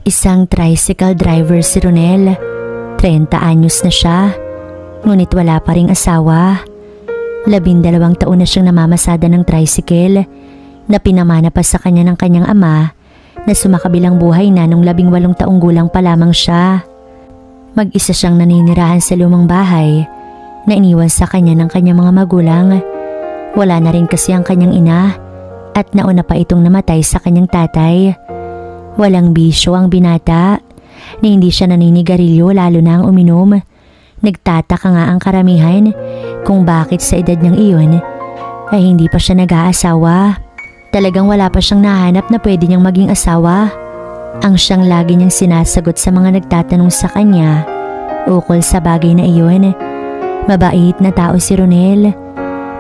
Isang tricycle driver si Ronel. 30 anyos na siya, ngunit wala pa ring asawa. 12 taon na siyang namamasada ng tricycle na pinamana pa sa kanya ng kanyang ama na sumakabilang buhay na nung 18 taong gulang pa lamang siya. Mag-isa siyang naninirahan sa lumang bahay na iniwan sa kanya ng kanyang mga magulang. Wala na rin kasi ang kanyang ina at nauna pa itong namatay sa kanyang tatay. Walang bisyo ang binata na hindi siya naninigarilyo lalo na ang uminom. Nagtataka nga ang karamihan kung bakit sa edad niyang iyon ay hindi pa siya nag-aasawa. Talagang wala pa siyang nahanap na pwede niyang maging asawa. Ang siyang lagi niyang sinasagot sa mga nagtatanong sa kanya ukol sa bagay na iyon. Mabait na tao si Ronel.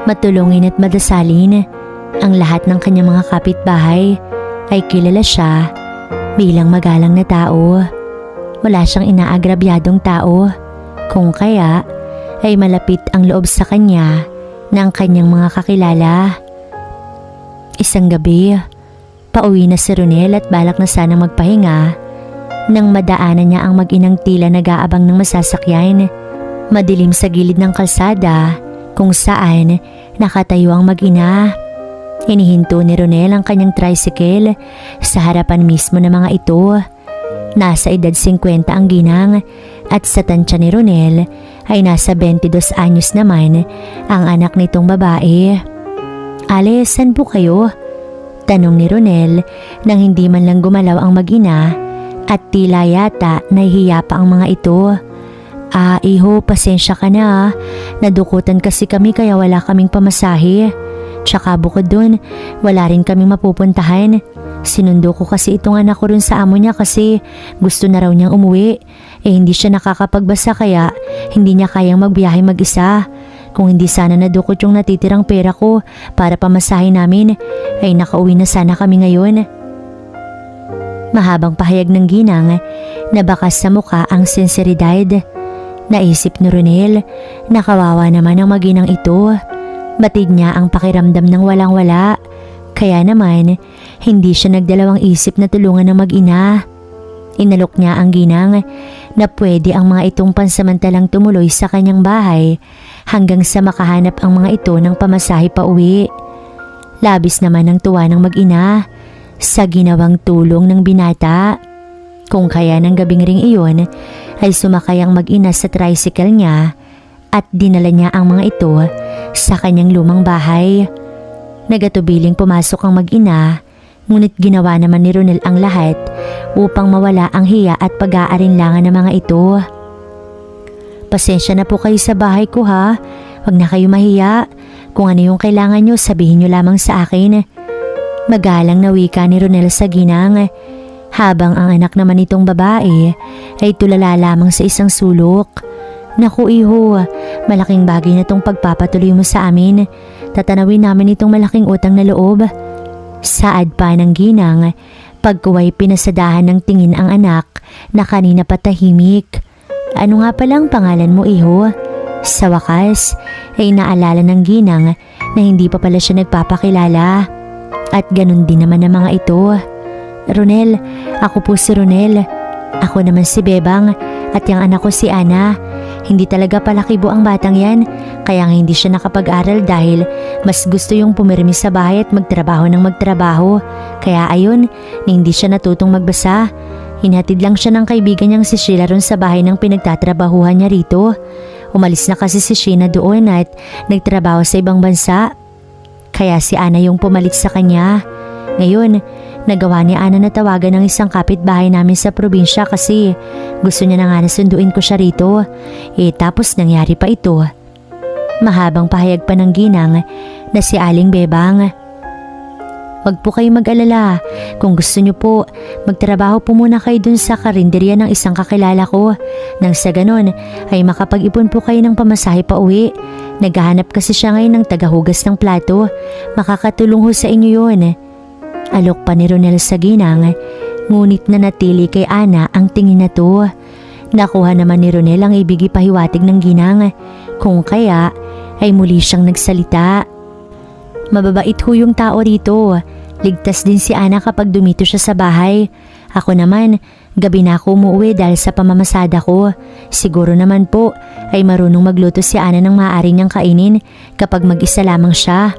Matulungin at madasalin. Ang lahat ng kanyang mga kapitbahay ay kilala siya bilang magalang na tao. Wala siyang inaagrabyadong tao. Kung kaya ay malapit ang loob sa kanya ng kanyang mga kakilala. Isang gabi, pauwi na si Ronel at balak na sana magpahinga nang madaanan niya ang mag-inang tila nag-aabang ng masasakyan. Madilim sa gilid ng kalsada kung saan nakatayo ang mag-ina. Hinihinto ni Ronel ang kanyang tricycle sa harapan mismo ng mga ito. Nasa edad 50 ang ginang at sa tansya ni Ronel ay nasa 22 anyos naman ang anak nitong babae. "Ale, saan po kayo?" tanong ni Ronel nang hindi man lang gumalaw ang mag-ina at tila yata nahihiya pa ang mga ito. Iho, pasensya ka na. Nadukutan kasi kami kaya wala kaming pamasahe. Tsaka bukod dun, wala rin kaming mapupuntahan. Sinundo ko kasi itong anak ko rin sa amo niya kasi gusto na raw niyang umuwi. Hindi siya nakakapagbasa kaya hindi niya kayang magbiyahe mag-isa. Kung hindi sana nadukot yung natitirang pera ko para pamasahe namin, ay nakauwi na sana kami ngayon. Mahabang pahayag ng ginang na bakas sa muka ang sinseridad. Naisip ni Ronel na kawawa naman ang maginang ito. Batid niya ang pakiramdam ng walang-wala. Kaya naman, hindi siya nagdalawang isip na tulungan ng mag-ina. Inalok niya ang ginang na pwede ang mga itong pansamantalang tumuloy sa kanyang bahay hanggang sa makahanap ang mga ito ng pamasahe pa uwi. Labis naman ang tuwa ng mag-ina sa ginawang tulong ng binata. Kung kaya ng gabing ring iyon ay sumakay ang mag-ina sa tricycle niya at dinala niya ang mga ito sa kanyang lumang bahay. Nagatubiling pumasok ang mag-ina, ngunit ginawa naman ni Ronel ang lahat upang mawala ang hiya at pag-aalinlangan ng mga ito. "Pasensya na po kayo sa bahay ko ha, wag na kayo mahiya. Kung ano yung kailangan nyo, sabihin nyo lamang sa akin." Magalang na wika ni Ronel sa ginang, habang ang anak naman itong babae ay tulala lamang sa isang sulok. "Naku iho, malaking bagay na itong pagpapatuloy mo sa amin. Tatanawin namin itong malaking utang na loob." Saad pa ng ginang, pagkuway pinasadahan ng tingin ang anak na kanina patahimik. "Ano nga palang pangalan mo iho?" Sa wakas ay naalala ng ginang na hindi pa pala siya nagpapakilala. At ganun din naman ang mga ito. "Ronel, ako po si Ronel. Ako naman si Bebang at yung anak ko si Ana. Hindi talaga palakibo ang batang yan, kaya nga hindi siya nakapag-aral dahil mas gusto yung pumirmi sa bahay at magtrabaho ng magtrabaho. Kaya ayun, hindi siya natutong magbasa. Hinatid lang siya ng kaibigan niyang si Sheila ron sa bahay ng pinagtatrabahuhan niya rito. Umalis na kasi si Sheena doon at nagtrabaho sa ibang bansa. Kaya si Ana yung pumalit sa kanya. Ngayon, nagawa ni Ana na tawagan ng isang kapitbahay namin sa probinsya kasi gusto niya na nga nasunduin ko siya rito. Tapos nangyari pa ito." Mahabang pahayag pa ng ginang na si Aling Bebang. "Wag po kayo mag-alala. Kung gusto niyo po, magtrabaho po muna kayo dun sa karinderya ng isang kakilala ko. Nang sa ganon ay makapag-ipon po kayo ng pamasahe pa uwi. Naghahanap kasi siya ngayon ng tagahugas ng plato. Makakatulong ho sa inyo yun." Alok pa ni Ronel sa ginang, ngunit nanatili kay Ana ang tingin na to. Nakuha naman ni Ronel ang ibig ipahiwatig ng ginang, kung kaya ay muli siyang nagsalita. "Mababait ho yung tao rito. Ligtas din si Ana kapag dumito siya sa bahay. Ako naman, gabi na ako umuwi dahil sa pamamasada ko. Siguro naman po ay marunong magluto si Ana ng maaari niyang kainin kapag mag-isa lamang siya.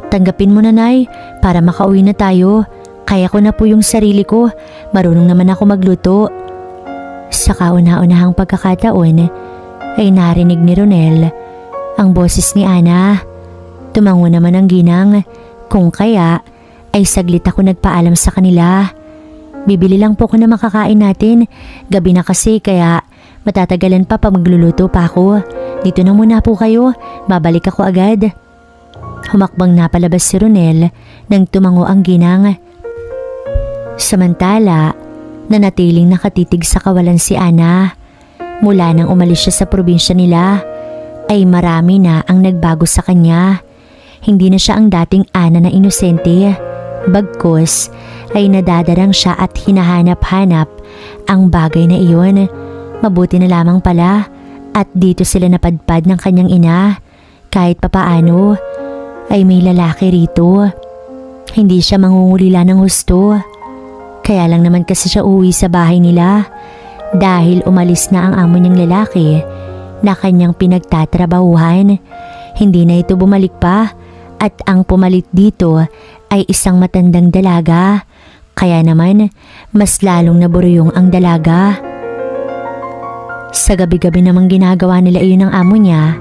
Tanggapin mo na, Nay, para makauwi na tayo. Kaya ko na po yung sarili ko. Marunong naman ako magluto. Sa kauna-unahang pagkakataon ay narinig ni Ronel ang boses ni Ana. Tumango naman ang ginang, kung kaya ay saglit ako nagpaalam sa kanila. Bibili lang po ko na makakain natin. Gabi na kasi kaya matatagalan pa pag magluluto pa ako. Dito na muna po kayo, babalik ako agad. Humakbang na palabas si Ronel nang tumango ang ginang. Samantala, nanatiling nakatitig sa kawalan si Ana. Mula nang umalis siya sa probinsya nila, ay marami na ang nagbago sa kanya. Hindi na siya ang dating Ana na inosente. Bagkus ay nadadarang siya at hinahanap-hanap ang bagay na iyon. Mabuti na lamang pala at dito sila napadpad ng kanyang ina. Kahit papaano ay may lalaki rito. Hindi siya mangungulila ng husto. Kaya lang naman kasi siya uwi sa bahay nila dahil umalis na ang amo niyang lalaki na kanyang pinagtatrabahuhan. Hindi na ito bumalik pa at ang pumalit dito ay isang matandang dalaga. Kaya naman mas lalong naburyong ang dalaga. Sa gabi-gabi namang ginagawa nila iyon ng amo niya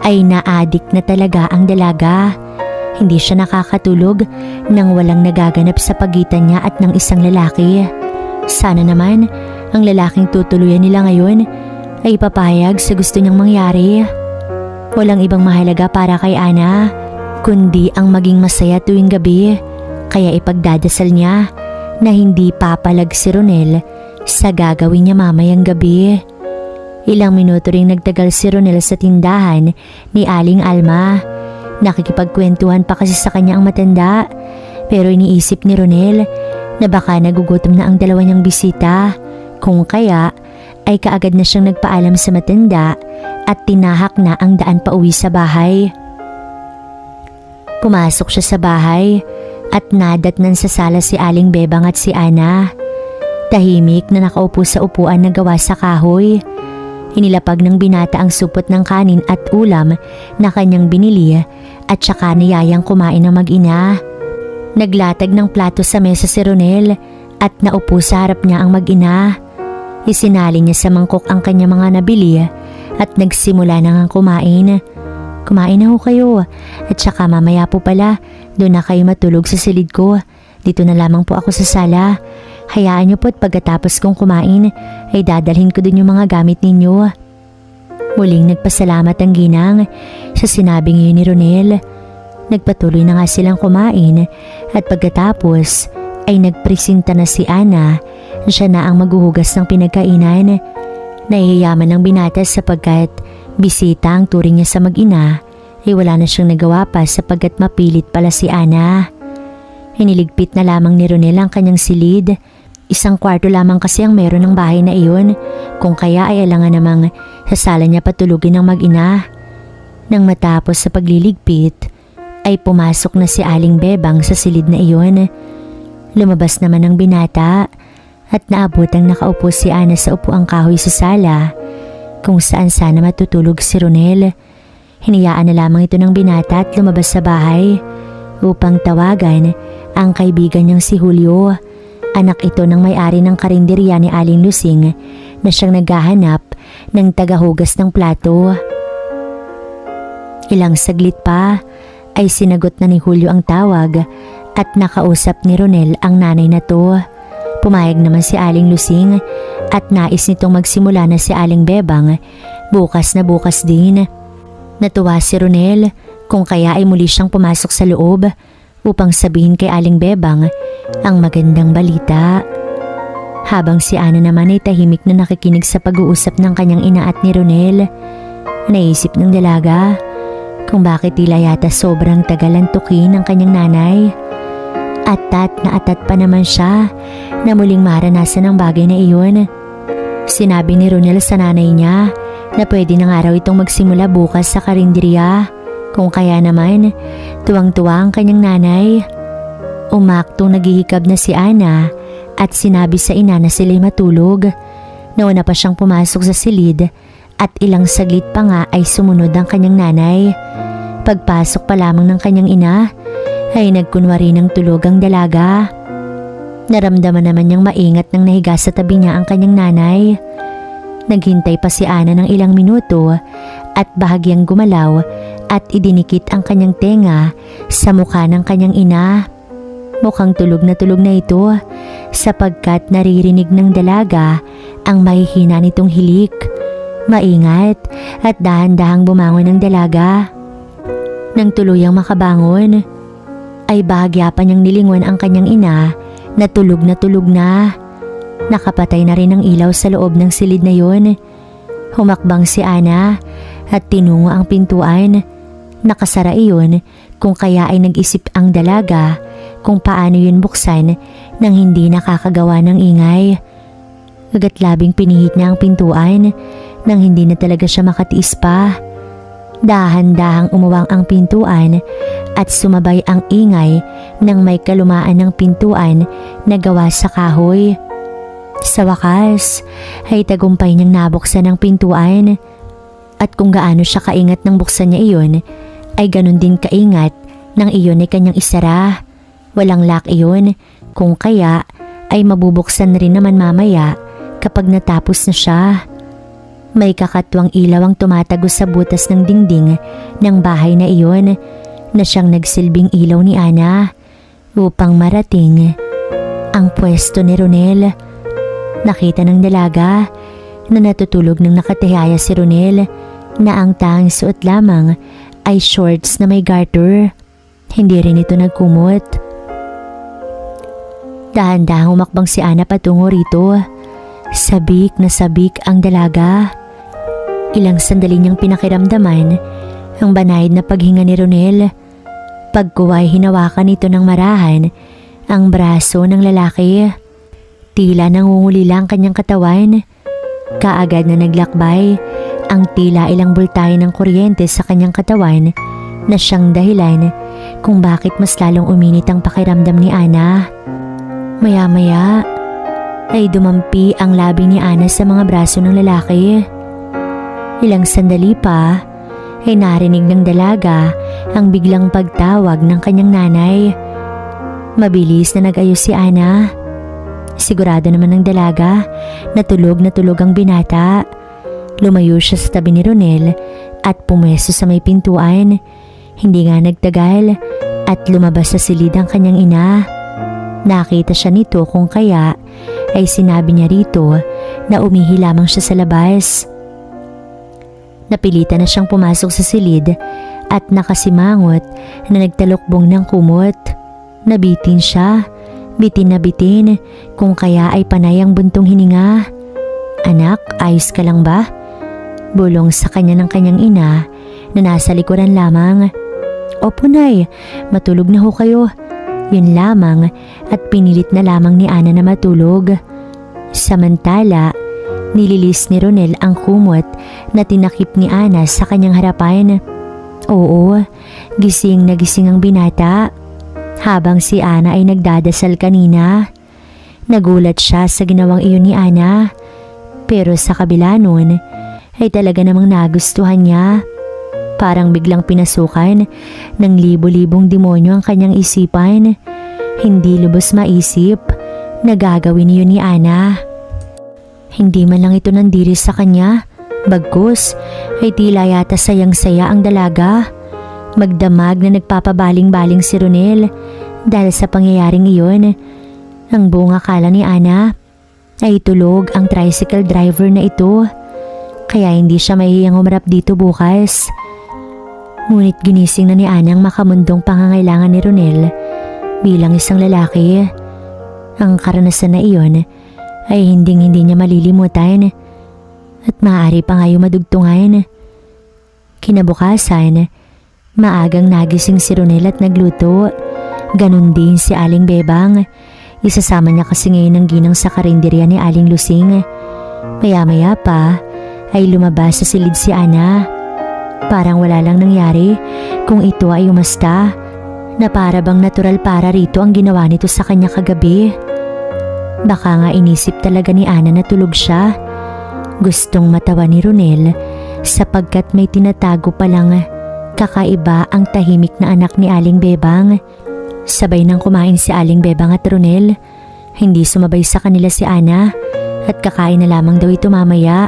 ay naadik na talaga ang dalaga. Hindi siya nakakatulog nang walang nagaganap sa pagitan niya at ng isang lalaki. Sana naman ang lalaking tutuluyan nila ngayon ay papayag sa gusto niyang mangyari. Walang ibang mahalaga para kay Ana kundi ang maging masaya tuwing gabi. Kaya ipagdadasal niya na hindi papalag si Ronel sa gagawin niya mamayang gabi. Ilang minuto ring nagtagal si Ronel sa tindahan ni Aling Alma. Nakikipagkwentuhan pa kasi sa kanya ang matanda, pero iniisip ni Ronel na baka nagugutom na ang dalawa niyang bisita. Kung kaya ay kaagad na siyang nagpaalam sa matanda at tinahak na ang daan pa uwi sa bahay. Pumasok siya sa bahay at nadatnan sa sala si Aling Bebang at si Ana. Tahimik na nakaupo sa upuan na gawa sa kahoy. Inilapag ng binata ang supot ng kanin at ulam na kanyang binili at saka niyayang kumain ng mag-ina. Naglatag ng plato sa mesa si Ronel at naupo sa harap niya ang mag-ina. Isinali niya sa mangkok ang kanyang mga nabili at nagsimula na ngang kumain. Kumain na ho kayo at saka mamaya po pala doon na kayo matulog sa silid ko. Dito na lamang po ako sa sala. Hayaan niyo po't pagkatapos kong kumain ay dadalhin ko din yung mga gamit ninyo. Muling nagpasalamat ang ginang sa sinabing iyon ni Ronel. Nagpatuloy na nga silang kumain at pagkatapos ay nagpresenta na si Ana. Siya na ang maghuhugas ng pinagkainan. Nahihiyaman ng binata sapagkat bisita ang turing niya sa mag-ina ay wala na siyang nagawa pa sapagkat mapilit pala si Ana. Iniligpit na lamang ni Ronel ang kanyang silid. Isang kwarto lamang kasi ang meron ng bahay na iyon, kung kaya ay alangan namang sa sala niya patulugin ng mag-ina. Nang matapos sa pagliligpit, ay pumasok na si Aling Bebang sa silid na iyon. Lumabas naman ang binata at naabotang nakaupo si Ana sa upuang kahoy sa sala, kung saan sana matutulog si Ronel. Hinayaan na lamang ito ng binata at lumabas sa bahay upang tawagan ang kaibigan niyang si Julio. Anak ito ng may-ari ng karinderya ni Aling Lusing na siyang naghahanap ng tagahugas ng plato. Ilang saglit pa ay sinagot na ni Julio ang tawag at nakausap ni Ronel ang nanay na to. Pumayag naman si Aling Lusing at nais nitong magsimula na si Aling Bebang bukas na bukas din. Natuwa si Ronel kung kaya ay muli siyang pumasok sa loob upang sabihin kay Aling Bebang ang magandang balita. Habang si Ana naman ay tahimik na nakikinig sa pag-uusap ng kanyang ina at ni Ronel, naisip ng dalaga kung bakit tila yata sobrang tagal ang tukin ng kanyang nanay. Atat na atat pa naman siya na muling maranasan ang bagay na iyon. Sinabi ni Ronel sa nanay niya na pwede na nga raw itong magsimula bukas sa karinderya. Kung kaya naman, tuwang-tuwa ang kanyang nanay. Umaktong naghihikab na si Ana at sinabi sa ina na sila'y matulog. Nauna pa siyang pumasok sa silid at ilang saglit pa nga ay sumunod ang kanyang nanay. Pagpasok pa lamang ng kanyang ina ay nagkunwari ng tulog ang dalaga. Naramdaman naman niyang maingat nang nahiga sa tabi niya ang kanyang nanay. Naghintay pa si Ana ng ilang minuto at bahagyang gumalaw at idinikit ang kanyang tenga sa mukha ng kanyang ina. Mukhang tulog na ito sapagkat naririnig ng dalaga ang mahihina nitong hilik. Maingat at dahan-dahang bumangon ng dalaga. Nang tuluyang makabangon, ay bahagya pa niyang nilingon ang kanyang ina na tulog na. Nakapatay na rin ang ilaw sa loob ng silid na yon. Humakbang si Ana at tinungo ang pintuan. Nakasara iyon kung kaya ay nag-isip ang dalaga kung paano yun buksan nang hindi nakakagawa ng ingay. Agatlabing pinihit niya ang pintuan nang hindi na talaga siya makatiis pa. Dahan-dahang umuwang ang pintuan at sumabay ang ingay ng may kalumaan ng pintuan na gawa sa kahoy. Sa wakas ay tagumpay niyang nabuksan ang pintuan at kung gaano siya kaingat nang buksan niya iyon ay ganun din kaingat nang iyon ay kanyang isara. Walang lock iyon kung kaya ay mabubuksan rin naman mamaya kapag natapos na siya. May kakatwang ilaw ang tumatagos sa butas ng dingding ng bahay na iyon na siyang nagsilbing ilaw ni Ana upang marating ang pwesto ni Ronel. Nakita ng dalaga na natutulog ng nakatihaya si Ronel na ang tanging suot lamang ay shorts na may garter. Hindi rin ito nagkumot. Dahan-dahang umakbang si Ana patungo rito. Sabik na sabik ang dalaga. Ilang sandali niyang pinakiramdaman ang banayad na paghinga ni Ronel. Pagkuway hinawakan ito ng marahan ang braso ng lalaki. Tila nangungulila ang kanyang katawan. Kaagad na naglakbay ang tila ilang bultahe ng kuryente sa kanyang katawan na siyang dahilan kung bakit mas lalong uminit ang pakiramdam ni Ana. Maya-maya ay dumampi ang labi ni Ana sa mga braso ng lalaki. Ilang sandali pa ay narinig ng dalaga ang biglang pagtawag ng kanyang nanay. Mabilis na nag-ayos si Ana. Sigurado naman ng dalaga na tulog ang binata. Lumayo siya sa tabi ni Ronel at pumwesto sa may pintuan. Hindi nga nagtagal at lumabas sa silid ang kanyang ina. Nakita siya nito kung kaya ay sinabi niya rito na umihi lamang siya sa labas. Napilitan na siyang pumasok sa silid at nakasimangot na nagtalukbong ng kumot. Nabitin siya. Bitin na bitin kung kaya ay panay ang buntong hininga. Anak, ayos ka lang ba? Bulong sa kanya ng kanyang ina na nasa likuran lamang. Opo nay, matulog na ho kayo. Yun lamang at pinilit na lamang ni Ana na matulog. Samantala, nililis ni Ronel ang kumot na tinakip ni Ana sa kanyang harapan. Oo, gising na gising ang binata. Habang si Ana ay nagdadasal kanina, nagulat siya sa ginawang iyon ni Ana. Pero sa kabila nun, ay talaga namang nagustuhan niya. Parang biglang pinasukan ng libo-libong demonyo ang kanyang isipan. Hindi lubos maisip na gagawin iyon ni Ana. Hindi man lang ito nandiri sa kanya, bagkus ay tila yata sayang-saya ang dalaga. Magdamag na nagpapabaling-baling si Ronel dahil sa pangyayaring iyon. Ang buong akala ni Ana ay tulog ang tricycle driver na ito, kaya hindi siya mahihiyang umarap dito bukas. Ngunit ginising na ni Ana ang makamundong pangangailangan ni Ronel bilang isang lalaki. Ang karanasan na iyon ay hindi niya malilimutan at maaari pa ngayon madugtungan. Kinabukasan, maagang nagising si Ronel at nagluto. Ganon din si Aling Bebang. Isasama niya kasi ngayon ang ginang sa karinderya ni Aling Lusing. Maya-maya pa ay lumabas sa silid si Ana. Parang wala lang nangyari kung ito ay umasta na para bang natural para rito ang ginawa nito sa kanya kagabi. Baka nga inisip talaga ni Ana na tulog siya. Gustong matawa ni Ronel sapagkat may tinatago palang kakaiba ang tahimik na anak ni Aling Bebang. Sabay nang kumain si Aling Bebang at Ronel. Hindi sumabay sa kanila si Ana at kakain na lamang daw ito mamaya.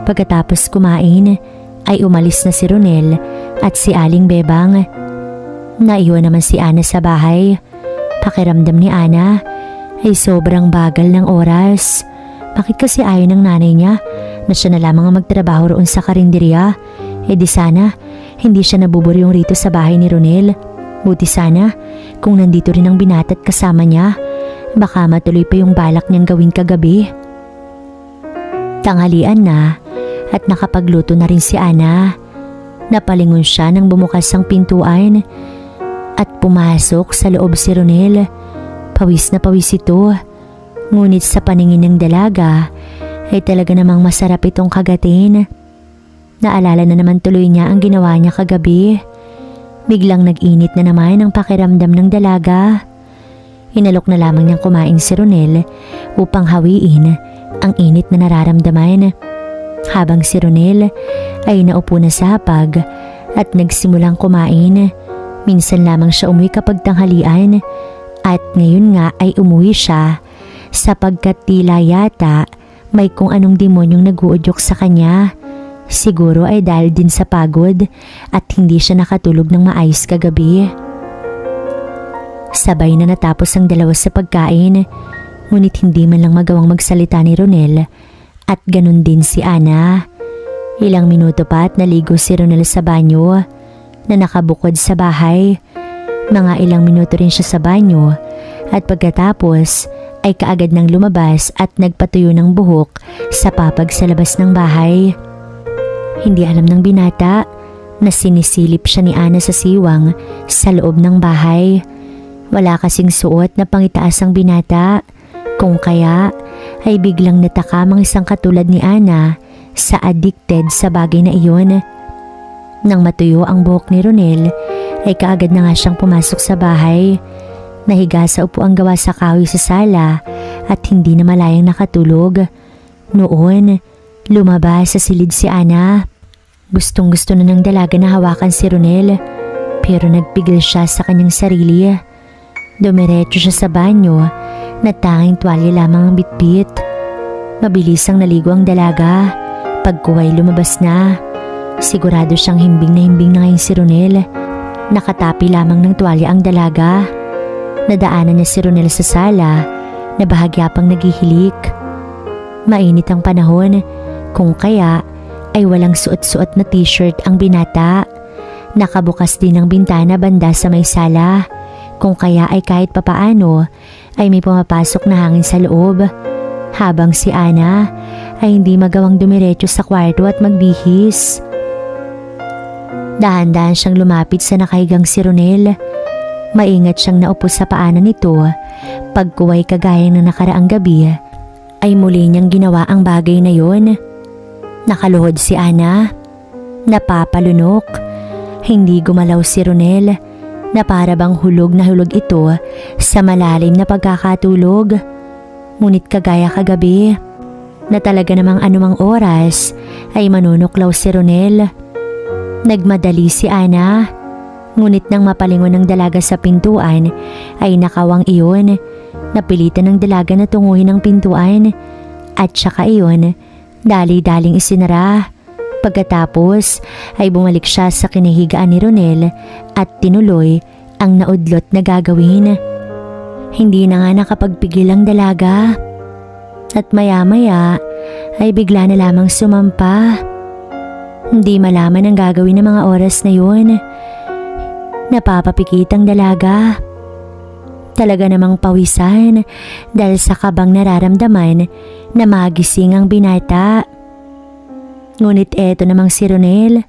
Pagkatapos kumain ay umalis na si Ronel at si Aling Bebang. Naiwan naman si Ana sa bahay. Pakiramdam ni Ana ay sobrang bagal ng oras. Bakit kasi ayaw ng nanay niya na siya na lamang ang magtrabaho roon sa karinderya? Di sana hindi siya nabuburyong rito sa bahay ni Ronel. Buti sana kung nandito rin ang binata at kasama niya. Baka matuloy pa yung balak niyang gawin kagabi. Tanghalian na at nakapagluto na rin si Ana. Napalingon siya nang bumukas ang pintuan at pumasok sa loob si Ronel. Pawis na pawis ito. Ngunit sa paningin ng dalaga ay talaga namang masarap itong kagatin. Naalala na naman tuloy niya ang ginawa niya kagabi. Biglang nag-init na naman ang pakiramdam ng dalaga. Inalok na lamang niyang kumain si Ronel upang hawiin ang init na nararamdaman. Habang si Ronel ay naupo na sa hapag at nagsimulang kumain. Minsan lamang siya umuwi kapag tanghalian at ngayon nga ay umuwi siya sapagkat tila yata may kung anong demonyong nag-uudyok sa kanya. Siguro ay dahil din sa pagod at hindi siya nakatulog ng maayos kagabi. Sabay na natapos ang dalawa sa pagkain, ngunit hindi man lang magawang magsalita ni Ronel at ganun din si Ana. Ilang minuto pa at naligo si Ronel sa banyo na nakabukod sa bahay. Mga ilang minuto rin siya sa banyo at pagkatapos ay kaagad nang lumabas at nagpatuyo ng buhok sa papag sa labas ng bahay. Hindi alam ng binata na sinisilip siya ni Ana sa siwang sa loob ng bahay. Wala kasing suot na pangitaas ang binata, kung kaya ay biglang natakam ang isang katulad ni Ana sa addicted sa bagay na iyon. Nang matuyo ang buhok ni Ronel ay kaagad na nga siyang pumasok sa bahay. Nahiga sa upuang gawa sa kahoy sa sala at hindi na malayang nakatulog. Noon, lumabas sa silid si Ana. Gustong gusto na ng dalaga na hawakan si Ronel pero nagpigil siya sa kanyang sarili. Dumiretso siya sa banyo na tanging tuwalya lamang ang bitbit. Mabilis ang naligo ang dalaga. Pagkuhay lumabas na. Sigurado siyang himbing na ngayon si Ronel. Nakatapi lamang ng tuwalya ang dalaga. Nadaanan niya si Ronel sa sala na bahagya pang naghihilik. Mainit ang panahon, kung kaya ay walang suot-suot na t-shirt ang binata. Nakabukas din ang bintana banda sa may sala, kung kaya ay kahit papaano ay may pumapasok na hangin sa loob. Habang si Ana ay hindi magawang dumiretso sa kwarto at magbihis. Dahan-dahan siyang lumapit sa nakahigang si Ronel. Maingat siyang naupo sa paanan nito. Pagkuway kagaya ng nakaraang gabi ay muli niyang ginawa ang bagay na yon. Nakaluhod si Ana. Napapalunok. Hindi gumalaw si Ronel na para bang hulog na hulog ito sa malalim na pagkakatulog. Ngunit kagaya kagabi na talaga namang anumang oras ay manunuklaw si Ronel. Nagmadali si Ana. Ngunit nang mapalingon ng dalaga sa pintuan ay nakawang iyon. Napilitan ng dalaga na tunguhin ang pintuan at saka iyon dali-daling isinara. Pagkatapos ay bumalik siya sa kinahigaan ni Ronel at tinuloy ang naudlot na gagawin. Hindi na nga nakapagpigil ang dalaga at maya-maya ay bigla na lamang sumampa. Hindi malaman ang gagawin ng mga oras na yun. Napapapikit ang dalaga. Talaga namang pawisan dahil sa kabang nararamdaman na magising ang binata. Ngunit eto namang si Ronel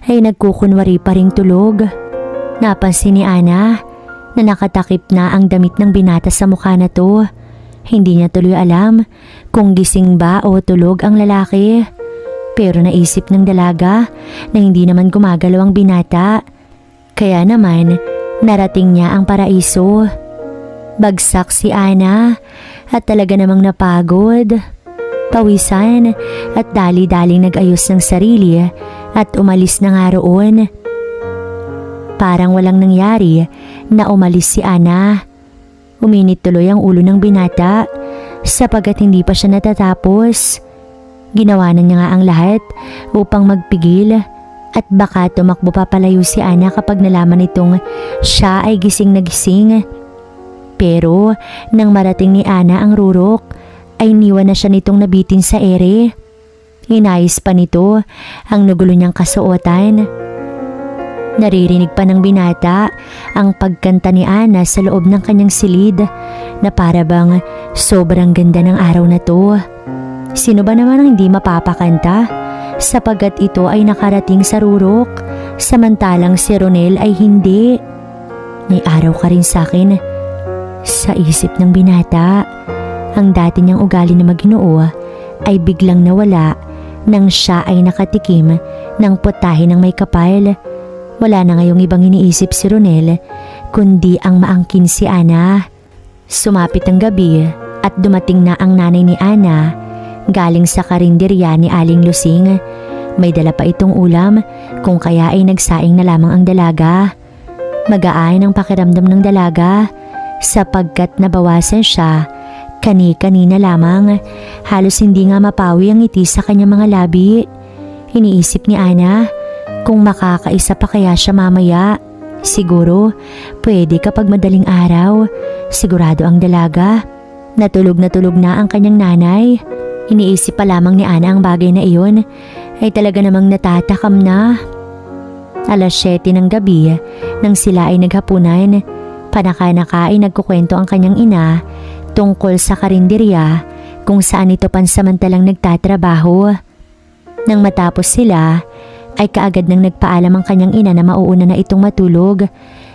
ay nagkukunwari pa ring tulog. Napansin ni Ana na nakatakip na ang damit ng binata sa mukha na to. Hindi niya tuloy alam kung gising ba o tulog ang lalaki. Pero naisip ng dalaga na hindi naman gumagalaw ang binata. Kaya naman narating niya ang paraiso. Bagsak si Ana at talaga namang napagod. Pawisan at dali-daling nag-ayos ng sarili at umalis na nga roon. Parang walang nangyari na umalis si Ana. Uminit tuloy ang ulo ng binata sapagkat hindi pa siya natatapos. Ginawa na niya nga ang lahat upang magpigil at baka tumakbo pa palayo si Ana kapag nalaman nitong siya ay gising na gising. Pero nang marating ni Ana ang rurok ay niwan na siya nitong nabitin sa ere. Inayos pa nito ang nagulo niyang kasuotan. Naririnig pa ng binata ang pagkanta ni Ana sa loob ng kanyang silid na para bang sobrang ganda ng araw na to. Sino ba naman ang hindi mapapakanta sapagkat ito ay nakarating sa rurok samantalang si Ronel ay hindi. May araw ka rin sa akin. Sa isip ng binata, ang dati niyang ugali na Maginoo ay biglang nawala nang siya ay nakatikim ng putahe ng may kapal. Wala na ngayong ibang iniisip si Ronel kundi ang maangkin si Ana. Sumapit ang gabi at dumating na ang nanay ni Ana galing sa karinderya ni Aling Lusing. May dala pa itong ulam kung kaya ay nagsaing na lamang ang dalaga. Magaan ang pakiramdam ng dalaga sapagkat nabawasan siya kani-kanina lamang. Halos hindi nga mapawi ang ngiti sa kanyang mga labi. Iniisip ni Ana kung makakaisa pa kaya siya mamaya. Siguro pwede kapag madaling araw. Sigurado ang dalaga. Natulog na ang kanyang nanay. Iniisip pa lamang ni Ana ang bagay na iyon ay talaga namang natatakam na. 7:00 ng gabi nang sila ay naghapunan. Panaka-naka ay nagkukwento ang kanyang ina tungkol sa karinderya kung saan ito pansamantalang nagtatrabaho. Nang matapos sila ay kaagad nang nagpaalam ang kanyang ina na mauuna na itong matulog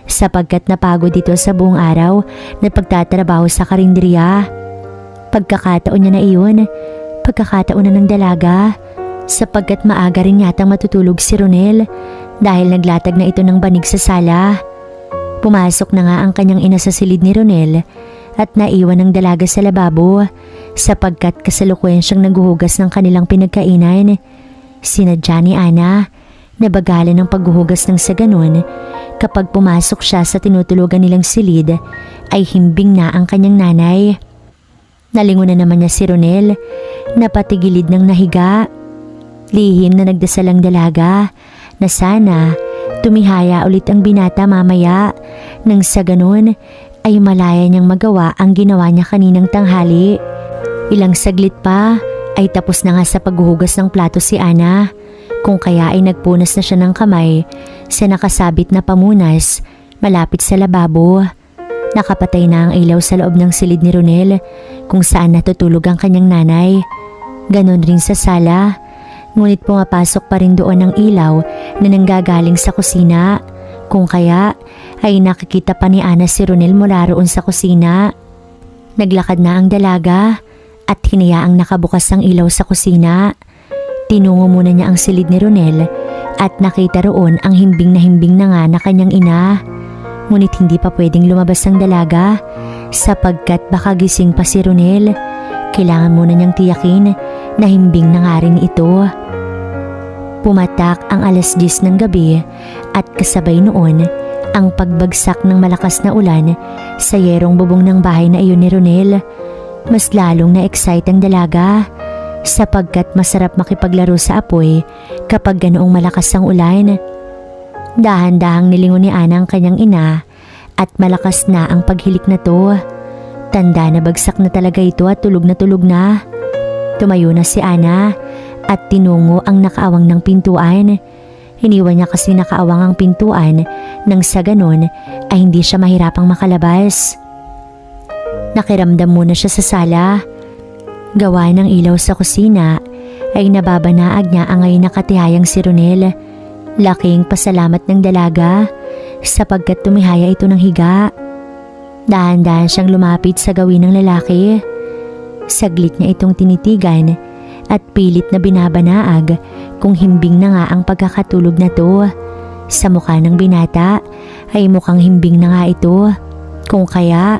sapagkat napagod ito sa buong araw na pagtatrabaho sa karinderya. Pagkakataon niya na iyon, pagkakataon na ng dalaga sapagkat maaga rin yatang matutulog si Ronel dahil naglatag na ito ng banig sa sala. Pumasok na nga ang kanyang ina sa silid ni Ronel at naiwan ng dalaga sa lababo sapagkat kasalukuyan siyang naghuhugas ng kanilang pinagkainan. Sinadya ni Ana na bagalan ng paghuhugas ng sa ganon kapag pumasok siya sa tinutulugan nilang silid ay himbing na ang kanyang nanay. Nalingon na naman niya si Ronel na patigilid ng nahiga. Lihim na nagdasal ang dalaga na sana tumihaya ulit ang binata mamaya nang sa ganon ay malaya niyang magawa ang ginawa niya kaninang tanghali. Ilang saglit pa ay tapos na nga sa paghuhugas ng plato si Ana kung kaya ay nagpunas na siya ng kamay sa nakasabit na pamunas malapit sa lababo. Nakapatay na ang ilaw sa loob ng silid ni Ronel kung saan natutulog ang kanyang nanay. Ganon rin sa sala, ngunit pumapasok pa rin doon ang ilaw na nanggagaling sa kusina. Kung kaya ay nakikita pa ni Ana si Ronel mula roon sa kusina. Naglakad na ang dalaga at hinayaang nakabukas ang ilaw sa kusina. Tinungo muna niya ang silid ni Ronel at nakita roon ang himbing na nga na kanyang ina. Ngunit hindi pa pwedeng lumabas ang dalaga sapagkat baka gising pa si Ronel. Kailangan muna niyang tiyakin na himbing na nga rin ito. Pumatak ang 10:00 ng gabi at kasabay noon ang pagbagsak ng malakas na ulan sa yerong bubong ng bahay na iyon ni Ronel. Mas lalong na-excite ang dalaga sapagkat masarap makipaglaro sa apoy kapag ganoong malakas ang ulan. Dahan-dahang nilingon ni Ana ang kanyang ina at malakas na ang paghilik na to. Tanda na bagsak na talaga ito at tulog na. Tumayo na si Ana at tinungo ang nakaawang ng pintuan. Iniwan niya kasi nakaawang ang pintuan nang sa ganon ay hindi siya mahirapang makalabas. Nakiramdam muna siya sa sala. Gawa ng ilaw sa kusina ay nababanaag niya ang ngayon nakatihayang si Ronel. Laking pasalamat ng dalaga sapagkat tumihaya ito ng higa. Dahan-dahan siyang lumapit sa gawin ng lalaki. Saglit niya itong tinitigan at pilit na binabanaag kung himbing na nga ang pagkakatulog na to. Sa mukha ng binata ay mukhang himbing na nga ito. Kung kaya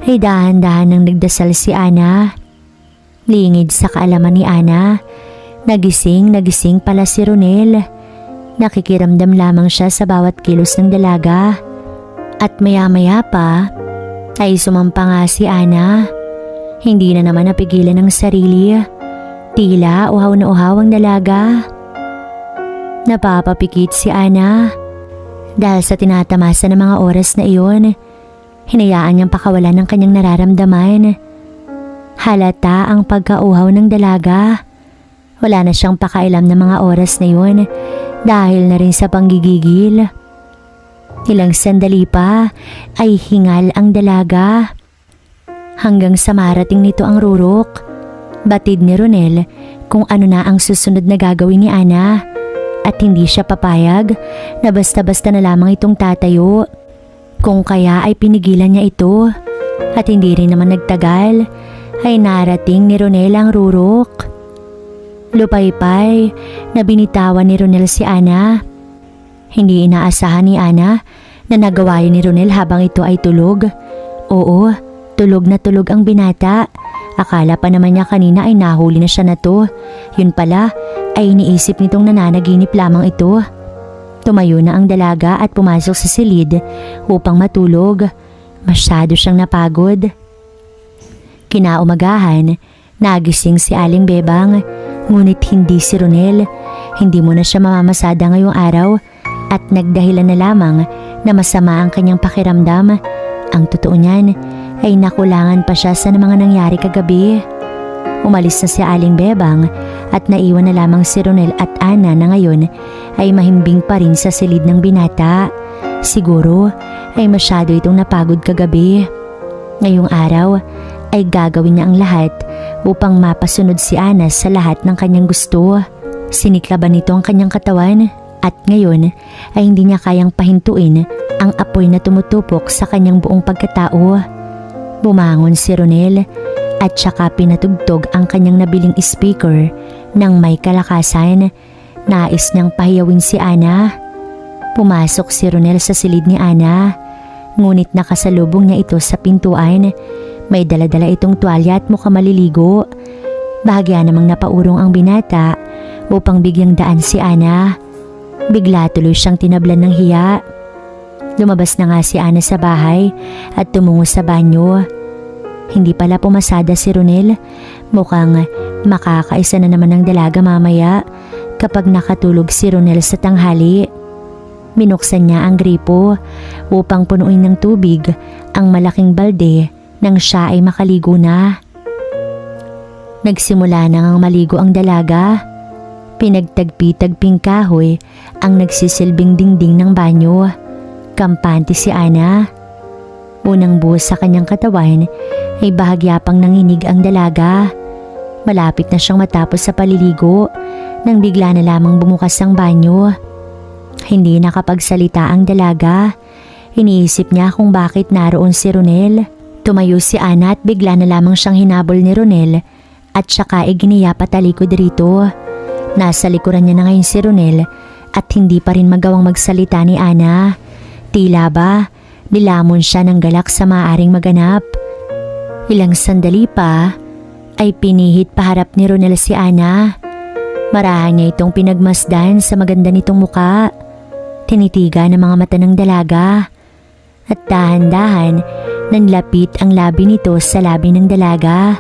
ay dahan-dahan nang nagdasal si Ana. Lingid sa kaalaman ni Ana, nagising pala si Ronel. Nakikiramdam lamang siya sa bawat kilos ng dalaga. At maya-maya pa ay sumampa nga si Ana. Hindi na naman napigilan ng sarili. Tila uhaw na uhaw ang dalaga. Napapapikit si Ana dahil sa tinatamasa ng mga oras na iyon. Hinayaan niyang pakawalan ng kanyang nararamdaman. Halata ang pagkauhaw ng dalaga. Wala na siyang pakailam ng mga oras na iyon dahil na rin sa panggigigil. Ilang sandali pa ay hingal ang dalaga. Hanggang sa marating nito ang rurok. Batid ni Ronel kung ano na ang susunod na gagawin ni Ana. At hindi siya papayag na basta-basta na lamang itong tatayo. Kung kaya ay pinigilan niya ito. At hindi rin naman nagtagal ay narating ni Ronel ang rurok. Lupaypay na binitawan ni Ronel si Ana. Hindi inaasahan ni Ana na nagawa yun ni Ronel habang ito ay tulog. Oo, tulog na tulog ang binata. Akala pa naman niya kanina ay nahuli na siya na to. Yun pala ay iniisip nitong nananaginip lamang ito. Tumayo na ang dalaga at pumasok sa silid upang matulog. Masyado siyang napagod. Kinaumagahan, nagising si Aling Bebang. Ngunit hindi si Ronel. Hindi mo na siya mamamasada ngayong araw at nagdahilan na lamang na masama ang kanyang pakiramdam. Ang totoo niyan ay nakulangan pa siya sa mga nangyari kagabi. Umalis na si Aling Bebang at naiwan na lamang si Ronel at Ana na ngayon ay mahimbing pa rin sa silid ng binata. Siguro ay masyado itong napagod kagabi. Ngayong araw ay gagawin niya ang lahat upang mapasunod si Ana sa lahat ng kanyang gusto. Siniklaban nito ang kanyang katawan at ngayon ay hindi niya kayang pahintuin ang apoy na tumutupok sa kanyang buong pagkatao. Bumangon si Ronel at saka pinatugtog ang kanyang nabiling speaker ng may kalakasan. Nais niyang pahiyawin si Ana. Pumasok si Ronel sa silid ni Ana, ngunit nakasalubong niya ito sa pintuan. May daladala itong tuwalya at mukhang maliligo. Bahagya namang napaurong ang binata upang bigyang daan si Ana. Bigla tuloy siyang tinablan ng hiya. Lumabas na nga si Ana sa bahay at tumungo sa banyo. Hindi pala pumasada si Ronel. Mukhang makakaisa na naman ng dalaga mamaya kapag nakatulog si Ronel sa tanghali. Binuksan niya ang gripo upang punuin ng tubig ang malaking balde nang siya ay makaligo na. Nagsimula na ngang maligo ang dalaga. Pinagtagpi-tagping kahoy ang nagsisilbing dingding ng banyo. Kampante si Ana. Unang buhos sa kanyang katawan ay bahagya pang nanginig ang dalaga. Malapit na siyang matapos sa paliligo nang bigla na lamang bumukas ang banyo. Hindi nakapagsalita ang dalaga. Iniisip niya kung bakit naroon si Ronel. Tumayo si Ana at bigla na lamang siyang hinabol ni Ronel at saka iginiya patalikod rito. Nasa likuran niya na ngayon si Ronel at hindi pa rin magawang magsalita ni Ana. Tila ba nilamon siya ng galak sa maaaring maganap. Ilang sandali pa ay pinihit paharap ni Ronel si Ana. Marahan niya itong pinagmasdan sa maganda nitong muka. Tinitiga ng mga mata ng dalaga at dahan-dahan nanlapit ang labi nito sa labi ng dalaga.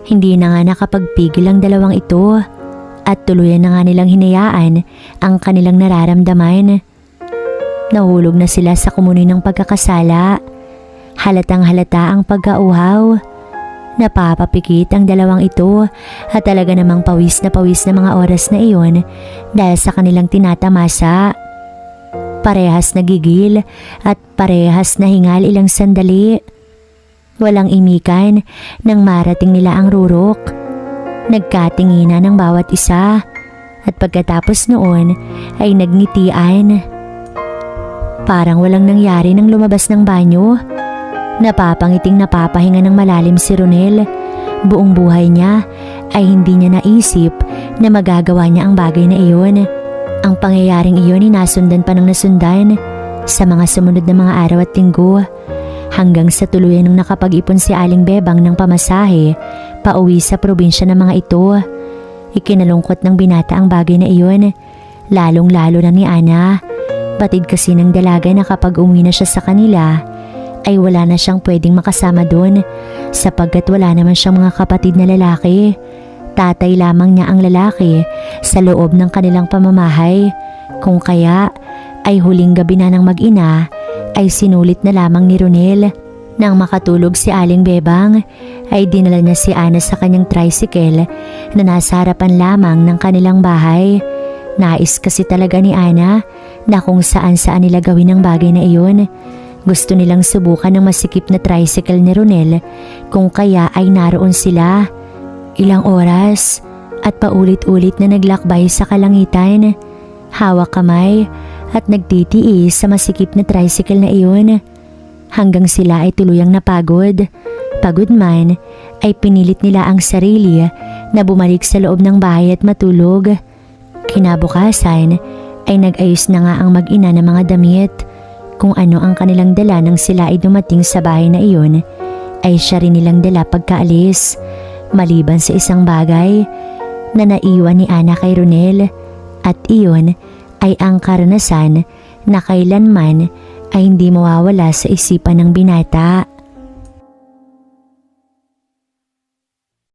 Hindi na nga nakapagpigil ang dalawang ito at tuluyan na nga nilang hinayaan ang kanilang nararamdaman. Nahulog na sila sa kumunoy ng pagkakasala. Halatang halata ang pagkauhaw. Napapapikit ang dalawang ito at talaga namang pawis na mga oras na iyon dahil sa kanilang tinatamasa. Parehas nagigil at parehas na hingal ilang sandali. Walang imikan nang marating nila ang rurok. Nagkatinginan ng bawat isa at pagkatapos noon ay nagngitian. Parang walang nangyari nang lumabas ng banyo. Napapangiting napapahinga ng malalim si Ronel. Buong buhay niya ay hindi niya naisip na magagawa niya ang bagay na iyon. Ang pangyayaring iyon ay nasundan pa ng nasundan sa mga sumunod na mga araw at linggo. hanggang sa tuluyan nang nakapag-ipon si Aling Bebang ng pamasahe pauwi sa probinsya ng mga ito. Ikinalungkot ng binata ang bagay na iyon, lalong-lalo na ni Ana. Batid kasi ng dalaga na kapag umuwi na siya sa kanila ay wala na siyang pwedeng makasama doon sapagkat wala naman siyang mga kapatid na lalaki. Tatay lamang niya ang lalaki sa loob ng kanilang pamamahay, kung kaya ay huling gabi na ng mag-ina ay sinulit na lamang ni Ronel. Nang makatulog si Aling Bebang ay dinala niya si Ana sa kanyang tricycle na nasa harapan lamang ng kanilang bahay. Nais kasi talaga ni Ana na kung saan nila gawin ang bagay na iyon. Gusto nilang subukan ng masikip na tricycle ni Ronel, kung kaya ay naroon sila. Ilang oras at paulit-ulit na naglakbay sa kalangitan, hawak kamay at nagtitiis sa masikip na tricycle na iyon. Hanggang sila ay tuluyang napagod. Pagod man ay pinilit nila ang sarili na bumalik sa loob ng bahay at matulog. Kinabukasan ay nag-ayos na nga ang mag-ina ng mga damit. Kung ano ang kanilang dala nang sila ay dumating sa bahay na iyon ay siya rin nilang dala pagkaalis, maliban sa isang bagay na naiwan ni Ana kay Ronel, at iyon ay ang karanasan na kailanman ay hindi mawawala sa isipan ng binata.